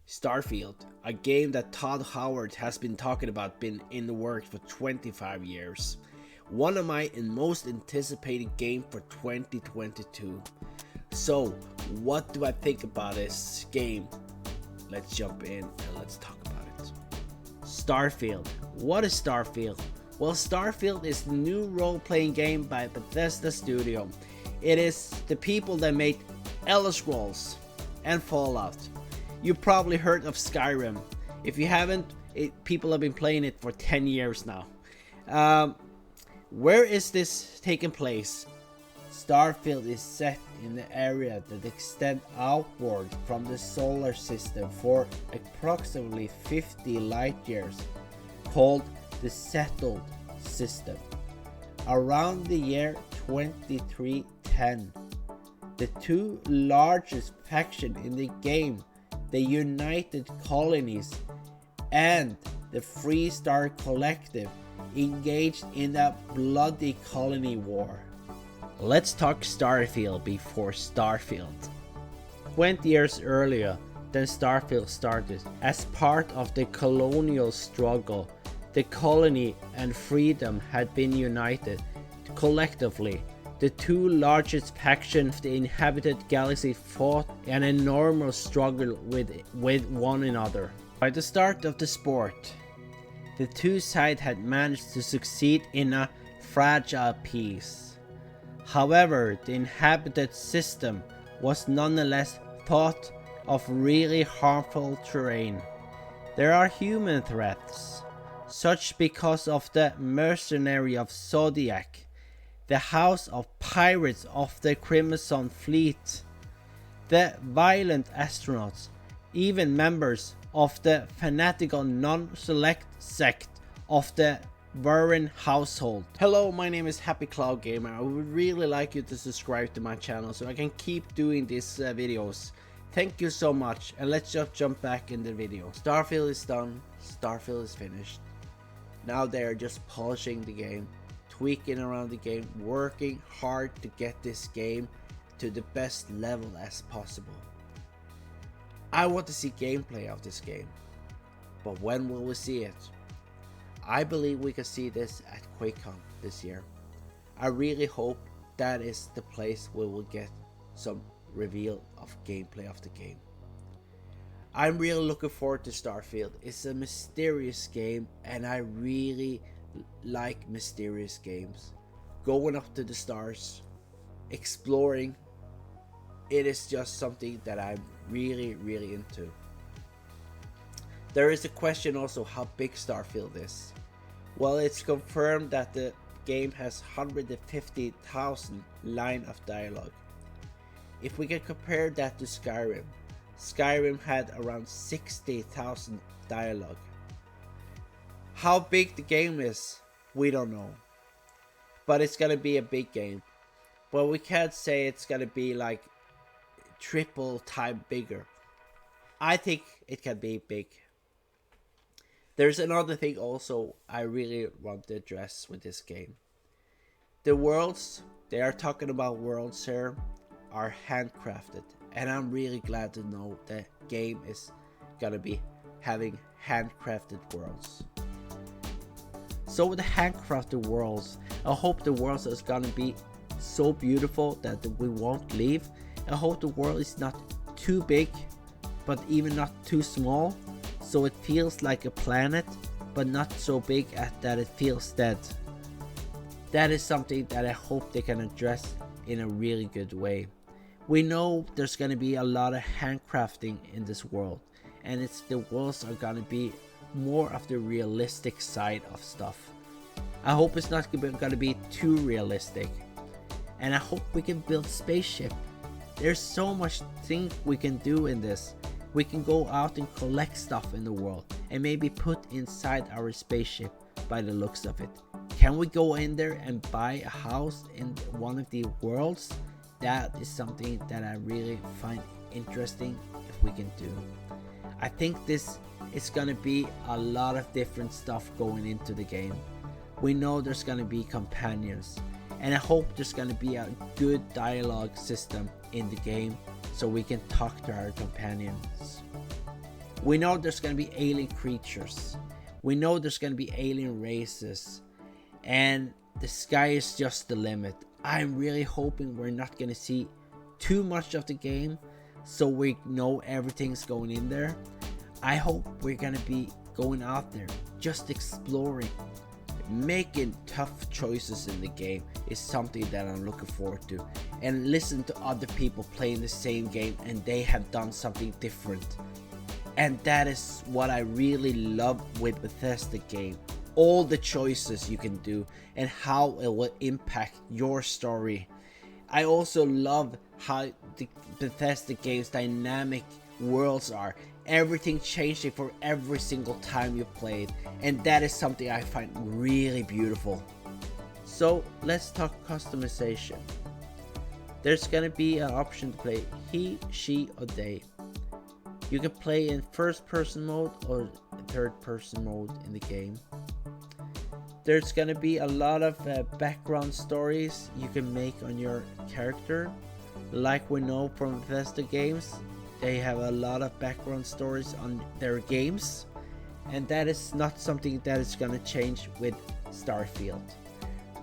Starfield, a game that Todd Howard has been talking about, been in the works for 25 years. One of my most anticipated game for 2022. So, what do I think about this game? Let's jump in and let's talk about it. Starfield. What is Starfield? Well, Starfield is the new role-playing game by Bethesda Studio. It is the people that made Elder Scrolls and Fallout. You probably heard of Skyrim. If you haven't, people have been playing it for 10 years now. Where is this taking place? Starfield is set in the area that extends outward from the solar system for approximately 50 light years, called the Settled System. Around the year 2310, the two largest factions in the game, the United Colonies and the Free Star Collective, engaged in a bloody colony war. Let's talk Starfield before Starfield. 20 years earlier than Starfield started, as part of the colonial struggle, the colony and freedom had been united. Collectively, the two largest factions of the inhabited galaxy fought an enormous struggle with one another. By the start of the sport, the two sides had managed to succeed in a fragile peace. However, the inhabited system was nonetheless thought of really harmful terrain. There are human threats, such because of the mercenary of Zodiac, the house of pirates of the Crimson Fleet, the violent astronauts, even members of the fanatical non-select sect of the Warren household. Hello, my name is Happy Cloud Gamer. I would really like you to subscribe to my channel so I can keep doing these videos. Thank you so much, and let's just jump back in the video. Starfield is done. Starfield is finished. Now they're just polishing the game, tweaking around the game, working hard to get this game to the best level as possible. I want to see gameplay of this game, but when will we see it? I believe we can see this at QuakeCon this year. I really hope that is the place where we'll get some reveal of gameplay of the game. I'm really looking forward to Starfield. It's a mysterious game, and I really like mysterious games. Going up to the stars, exploring, it is just something that I'm really into. There is a question also how big Starfield is. Well, it's confirmed that the game has 150,000 line of dialogue. If we can compare that to Skyrim, Skyrim had around 60,000 dialogue. How big the game is, we don't know. But it's gonna be a big game. But we can't say it's gonna be like triple time bigger. I think it can be big. There's another thing also I really want to address with this game. The worlds, they are talking about worlds here, are handcrafted. And I'm really glad to know the game is gonna be having handcrafted worlds. So with the handcrafted worlds, I hope the worlds is gonna be so beautiful that we won't leave. I hope the world is not too big, but even not too small, so it feels like a planet, but not so big that it feels dead. That is something that I hope they can address in a really good way. We know there's gonna be a lot of handcrafting in this world, and the worlds are gonna be more of the realistic side of stuff. I hope it's not gonna be too realistic, and I hope we can build spaceship. There's so much thing we can do in this. We can go out and collect stuff in the world and maybe put inside our spaceship by the looks of it. Can we go in there and buy a house in one of the worlds? That is something that I really find interesting if we can do. I think this is gonna be a lot of different stuff going into the game. We know there's gonna be companions, and I hope there's gonna be a good dialogue system in the game so we can talk to our companions. We know there's gonna be alien creatures. We know there's gonna be alien races. And the sky is just the limit. I'm really hoping we're not gonna see too much of the game, so we know everything's going in there. I hope we're gonna be going out there, just exploring. Making tough choices in the game is something that I'm looking forward to. And listen to other people playing the same game and they have done something different. And that is what I really love with Bethesda game. All the choices you can do and how it will impact your story. I also love how the Bethesda game's dynamic worlds are. Everything changing for every single time you play it, and that is something I find really beautiful. So let's talk customization. There's gonna be an option to play he, she, or they. You can play in first person mode or third person mode in the game. There's gonna be a lot of background stories you can make on your character. Like we know from Bethesda games, they have a lot of background stories on their games, and that is not something that is gonna change with Starfield.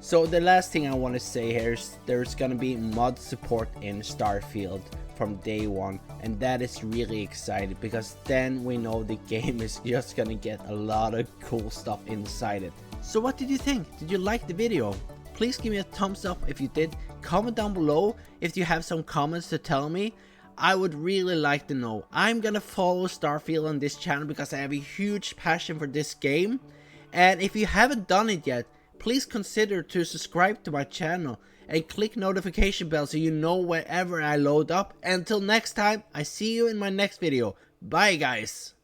So the last thing I want to say here is there's gonna be mod support in Starfield from day one, and that is really exciting because then we know the game is just gonna get a lot of cool stuff inside it. So what did you think? Did you like the video? Please give me a thumbs up if you did. Comment down below if you have some comments to tell me. I would really like to know. I'm gonna follow Starfield on this channel because I have a huge passion for this game. And if you haven't done it yet, please consider to subscribe to my channel and click notification bell so you know whenever I load up. Until next time, I see you in my next video. Bye guys.